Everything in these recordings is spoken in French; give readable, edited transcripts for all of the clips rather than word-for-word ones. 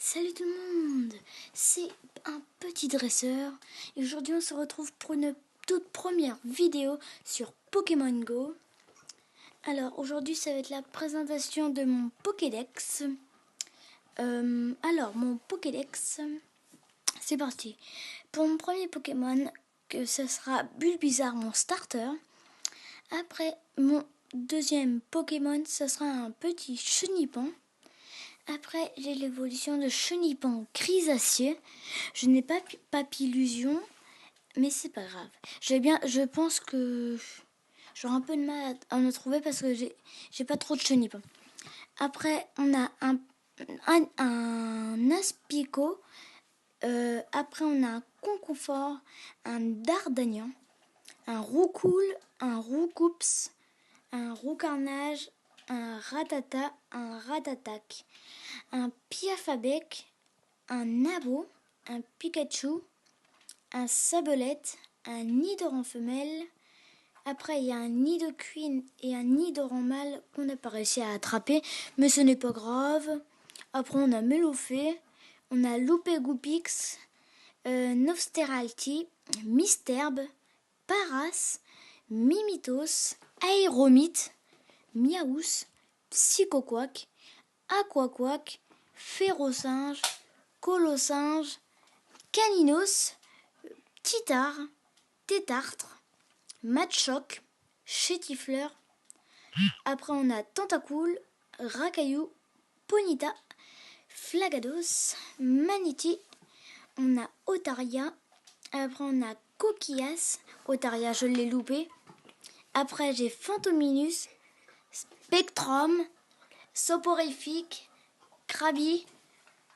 Salut tout le monde, c'est un petit dresseur et aujourd'hui on se retrouve pour une toute première vidéo sur Pokémon Go. Alors aujourd'hui ça va être la présentation de mon Pokédex. Alors mon Pokédex, c'est parti. Pour mon premier Pokémon, que ce sera Bulbizarre, mon starter. Après mon deuxième Pokémon, ce sera un petit Chenipan. Après, j'ai l'évolution de Chenipan Grisacieux. Je n'ai pas Papillusion, mais c'est pas grave. Je pense que j'aurai un peu de mal à en trouver parce que j'ai pas trop de Chenipan. Après, on a un Aspico. Après, on a un Concoufort, un Dardanian, un Roucoule, un Roucoups, un Roucarnage, un Ratata, un Ratatac, un Piafabec, un Nabo, un Pikachu, un Sabolette, un Nidoran femelle. Après, il y a un Nidoqueen et un Nidoran mâle qu'on n'a pas réussi à attraper, mais ce n'est pas grave. Après, on a Melofée, on a Loupégoupix, Novsteralti, Misterbe, Paras, Mimitos, Aéromite, Miaous, Psychoquack, Aquaquack, Férocinge, Colossinge, Caninos, Titard, Tétartre, Matchoc, Chétifleur. Après on a Tentacool, Racaillou, Ponita, Flagados, Maniti. On a Otaria. Après on a Coquillas. Otaria, je l'ai loupé. Après j'ai Fantominus, Spectrum, Soporifique, Krabi,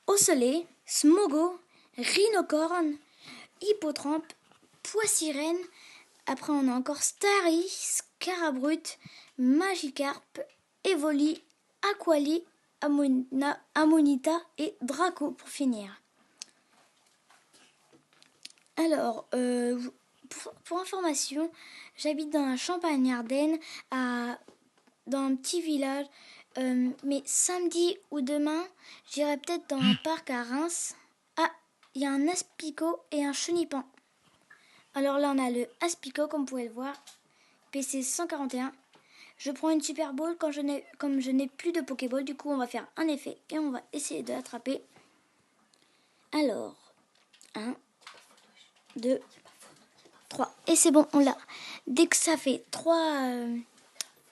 Ocellé, Smogo, Rhinocorne, Hippotrampe, Poissirène. Après on a encore Starry, Scarabrute, Magikarp, Evoli, Aquali, Amonita et Draco pour finir. Alors, pour information, j'habite dans la Champagne-Ardenne, dans un petit village. Mais samedi ou demain, j'irai peut-être dans un parc à Reims. Ah, il y a un Aspico et un Chenipan. Alors là, on a le Aspico, comme vous pouvez le voir, PC 141. Je prends une Super Ball comme je n'ai plus de Pokéball. Du coup, on va faire un effet et on va essayer de l'attraper. Alors, 1, 2, 3. Et c'est bon, on l'a. Dès que ça fait 3...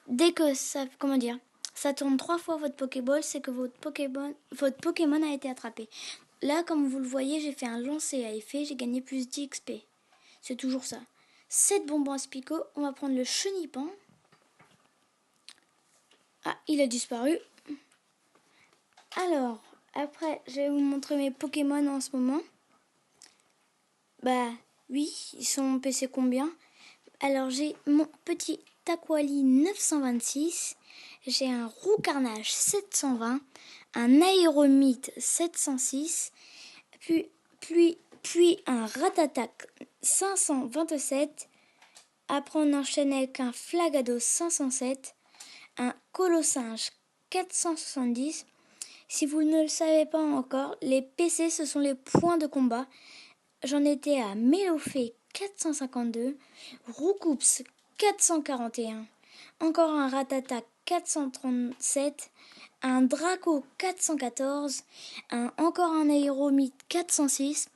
dès que ça... Comment dire ? Ça tourne 3 fois votre Pokéball, c'est que votre Pokémon a été attrapé. Là, comme vous le voyez, j'ai fait un lancer à effet, j'ai gagné plus 10 XP. C'est toujours ça. 7 bonbons Aspico, on va prendre le Chenipan. Ah, il a disparu. Alors, après, je vais vous montrer mes Pokémon en ce moment. Bah, oui, ils sont PC combien ? Alors, j'ai mon petit Taquali 926. J'ai un Roucarnage 720, un Aéromite 706, puis un Ratatac 527. Après, on enchaîne avec un Flagados 507, un Colossinge 470. Si vous ne le savez pas encore, les PC, ce sont les points de combat. J'en étais à Melofée 452, Roucoups 441, encore un Ratata 437, un Draco 414, encore un Aéromite 406,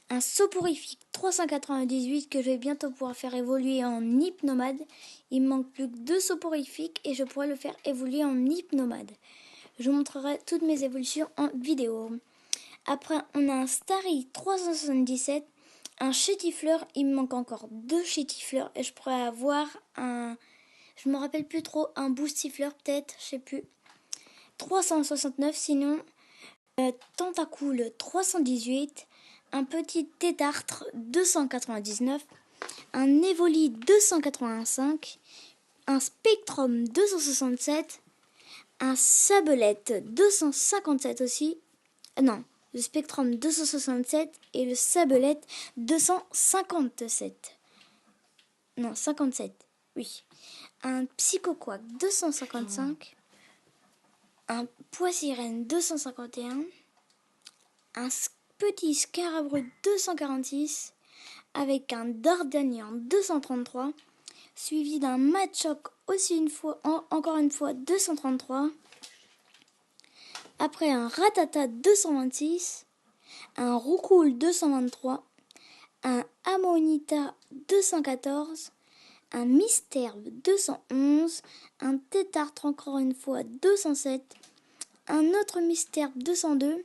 un Soporifique 398 que je vais bientôt pouvoir faire évoluer en Hypnomade. Il me manque plus que 2 Soporifiques et je pourrai le faire évoluer en Hypnomade. Je vous montrerai toutes mes évolutions en vidéo. Après, on a un Starry 377, un Chétifleur. Il me manque encore 2 Chétifleurs et je pourrais avoir un... Je me rappelle plus trop, un Boostifleur peut-être, je sais plus. 369, sinon Tentacool 318, un petit Tétartre 299, un Evoli 285, un Spectrum 267, un Sabolette 257 aussi. Non, le Spectrum 267 et le Sabolette 257. Non, 57, oui. Un Psychoquack 255, un Poissirène 251, un petit Scarabrut 246 avec un Dardanian 233, suivi d'un Machoc aussi encore une fois 233, après un Ratata 226, un Roucoule 223, un Amonita 214, un Mystherbe 211, un Tétartre encore une fois 207, un autre Mystherbe 202,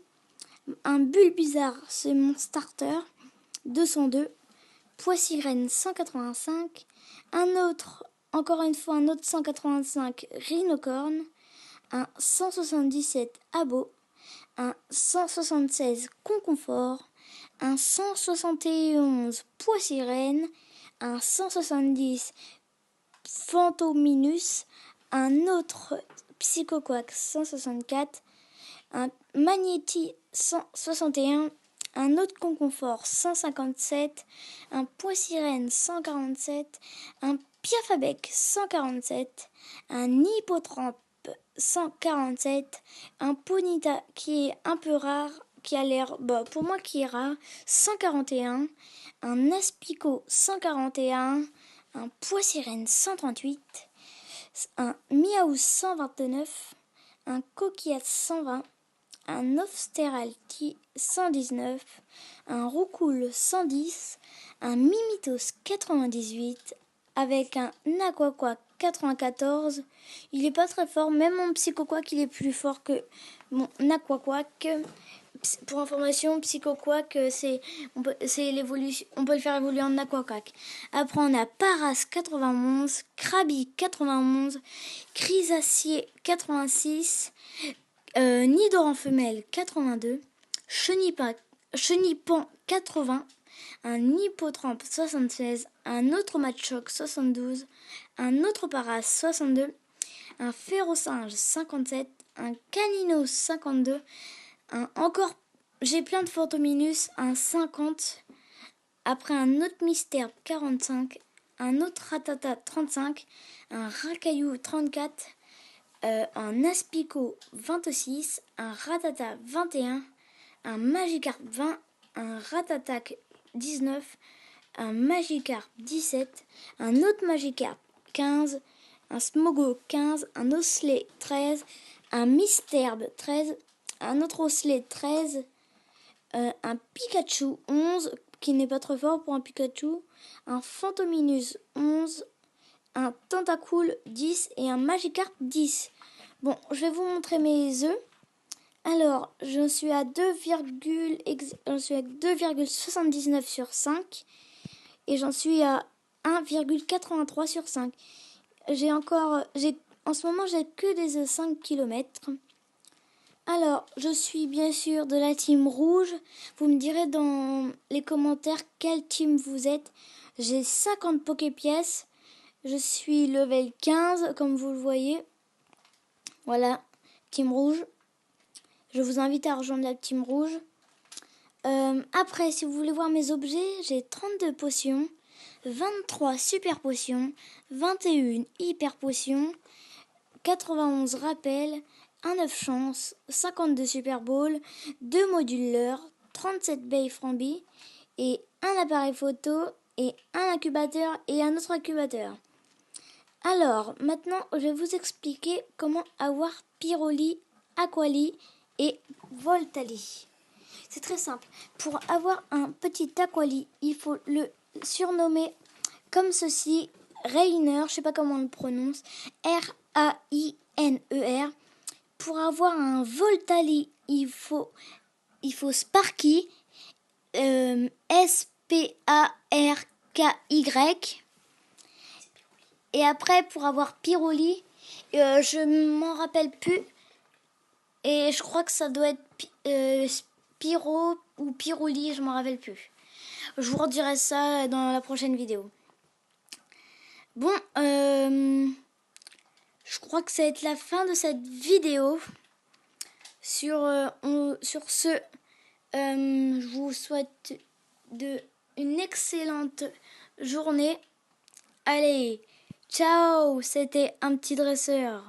un Bulbizarre, c'est mon starter, 202, Poissirène 185, encore une fois un autre 185 Rhinocorne, un 177 Abo, un 176 Conconfort, un 171 Poissirène, un 170 Phantominus, un autre Psychoquack 164, un Magnéti 161, un autre Conconfort 157, un Poissirène 147, un Piafabec 147, un Hippotrampe 147, un Ponyta qui est un peu rare, qui a l'air, pour moi qui est rare, 141, un Aspico 141, un Poissirène 138, un Miaou 129, un Coquillage 120, un Ofsteralti 119, un Roucoule 110, un Mimitos 98, avec un Aquaquack 94. Il est pas très fort, même mon Psychoquack il est plus fort que mon Aquaquack. Pour information, Psychoquack on peut le faire évoluer en Aquaquack. Après on a Paras 91, Krabi 91, Chrysacier 86, Nidoran femelle 82, Chenipan 80, un Hippotrampe 76, un autre Machoc 72, un autre Paras 62, un Férocinge 57, un Canino 52, j'ai plein de Phantominus, un 50, après un autre Mystère 45, un autre Ratata 35, un Racaillou 34, un Aspico 26, un Ratata 21, un Magikarp 20, un Ratatac 19, un Magikarp 17, un autre Magikarp 15, un Smogo 15, un Osselet 13, un Mystherbe 13, un autre Osselet 13, un Pikachu 11, qui n'est pas trop fort pour un Pikachu, un Phantominus 11, un Tentacool 10 et un Magikarp 10. Bon, je vais vous montrer mes œufs. Alors, je suis à 2,79 sur 5 et j'en suis à 1,83 sur 5. En ce moment, j'ai que des œufs 5 km. Alors, je suis bien sûr de la team rouge. Vous me direz dans les commentaires quelle team vous êtes. J'ai 50 Poképièces. Je suis level 15, comme vous le voyez. Voilà, team rouge. Je vous invite à rejoindre la team rouge. Après, si vous voulez voir mes objets, j'ai 32 potions, 23 super potions, 21 hyper potions, 91 rappels, 1 œuf chance, 52 super balls, 2 moduleurs, 37 baies Frambi et un appareil photo et un incubateur et un autre incubateur. Alors, maintenant, je vais vous expliquer comment avoir Pyroli, Aquali et Voltali. C'est très simple. Pour avoir un petit Aquali, il faut le surnommer comme ceci, Rainer, je ne sais pas comment on le prononce, R-A-I-N-E-R. Pour avoir un Voltali, il faut Sparky, S-P-A-R-K-Y. Et après, pour avoir Pyroli, je m'en rappelle plus. Et je crois que ça doit être Pyro ou Pyroli, je m'en rappelle plus. Je vous redirai ça dans la prochaine vidéo. Bon, je crois que ça va être la fin de cette vidéo. Sur ce, je vous souhaite une excellente journée. Allez, ciao, c'était un petit dresseur.